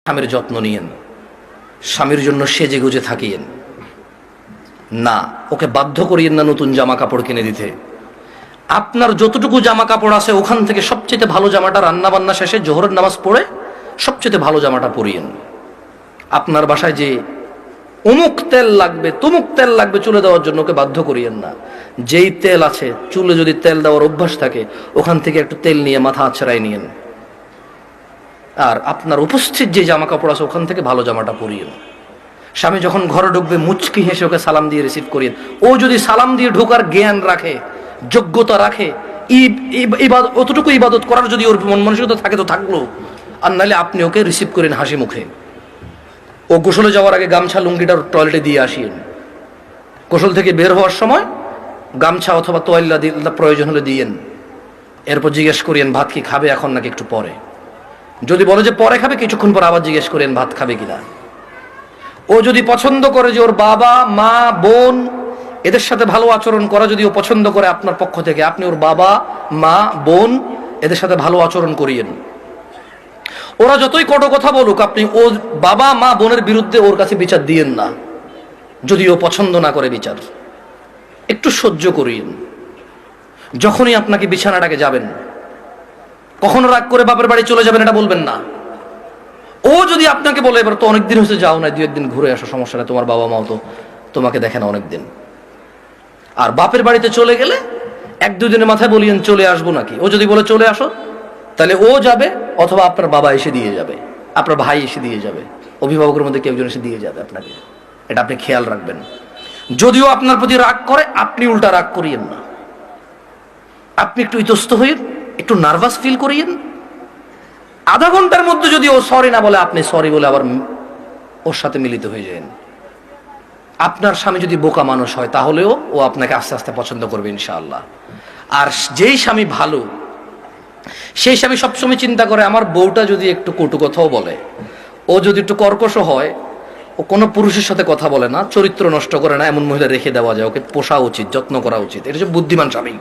স্বামীর যত্ন নিয়েন, স্বামীর জন্য সেজে গুজে থাকিয়েন না, ওকে বাধ্য করিয়েন না নতুন জামা কাপড় কিনে দিতে। আপনার যতটুকু জামা কাপড় আছে ওখান থেকে সবচেয়ে ভালো জামাটা রান্না বান্না শেষে জোহরের নামাজ পড়ে সবচেয়ে ভালো জামাটা পরিয়েন। আপনার বাসায় যে অমুক তেল লাগবে তমুক তেল লাগবে চুলে দেওয়ার জন্য ওকে বাধ্য করিয়েন না। যেই তেল আছে, চুলে যদি তেল দেওয়ার অভ্যাস থাকে ওখান থেকে একটু তেল নিয়ে মাথা আছড়াই নিয়েন। আর আপনার উপস্থিত যে জামা কাপড় আছে ওখান থেকে ভালো জামাটা পরিয়েন। স্বামী যখন ঘরে ঢুকবে মুচকি হেসে ওকে সালাম দিয়ে রিসিভ করিয়েন। ও যদি সালাম দিয়ে ঢোকার জ্ঞান রাখে, যোগ্যতা রাখে, অতটুকু ইবাদত করার যদি ওর মন মানসিকতা থাকে তো থাকলো, আর নাহলে আপনি ওকে রিসিভ করেন হাসি মুখে। ও গোসলে যাওয়ার আগে গামছা লুঙ্গিটা টয়লেটে দিয়ে আসিয়েন। গোসল থেকে বের হওয়ার সময় গামছা অথবা তোয়াল্লা প্রয়োজন হলে দিয়েন। এরপর জিজ্ঞেস করিয়েন ভাত কি খাবে এখন নাকি একটু পরে। যদি বলে যে পরে খাবে, কিছুক্ষণ পর আবার জিজ্ঞেস করেন ভাত খাবে কিনা। ও যদি পছন্দ করে যে ওর বাবা মা বোন এদের সাথে ভালো আচরণ করা যদি ও পছন্দ করে আপনার পক্ষ থেকে, আপনি ওর বাবা মা বোন এদের সাথে ভালো আচরণ করিয়েন। ওরা যতই কটু কথা বলুক, আপনি ওর বাবা মা বোনের বিরুদ্ধে ওর কাছে বিচার দিয়েন না। যদি ও পছন্দ না করে বিচার, একটু সহ্য করিয়েন। যখনই আপনাকে বিছানাটাকে যাবেন, কখনো রাগ করে বাপের বাড়ি চলে যাবেন এটা বলবেন না। ও যদি আপনাকে বলে এবার তো অনেকদিন হয়েছে যাও না, 2-1 দিন ঘুরে আসো, সমস্যা নেই, তোমার বাবা মাও তো তোমাকে দেখে না অনেকদিন। আর বাপের বাড়িতে চলে গেলে 1-2 দিনের মাথায় বলিয়েন চলে আসবো নাকি। ও যদি বলে চলে আসো, তাহলে ও যাবে অথবা আপনার বাবা এসে দিয়ে যাবে, আপনার ভাই এসে দিয়ে যাবে, অভিভাবকের মধ্যে কেউ একজন এসে দিয়ে যাবে আপনাকে। এটা আপনি খেয়াল রাখবেন। যদিও আপনার প্রতি রাগ করে, আপনি উল্টা রাগ করিয়েন না। আপনি একটু ইতস্ত হইন, একটু নার্ভাস ফিল করিয়েন। আধা ঘন্টার মধ্যে যদি ও সরি না বলে, আপনি সরি বলে আবার ওর সাথে মিলিত হয়ে যান। আপনার স্বামী যদি বোকা মানুষ হয় তাহলেও ও আপনাকে আস্তে আস্তে পছন্দ করবে ইনশাআল্লাহ। আর যেই স্বামী ভালো, সেই স্বামী সবসময় চিন্তা করে আমার বউটা যদি একটু কটু কথাও বলে, ও যদি একটু কর্কশ হয়, ও কোনো পুরুষের সাথে কথা বলে না, চরিত্র নষ্ট করে না, এমন মহিলা রেখে দেওয়া যায়, ওকে পোষা উচিত, যত্ন করা উচিত। এটা হচ্ছে বুদ্ধিমান স্বামী।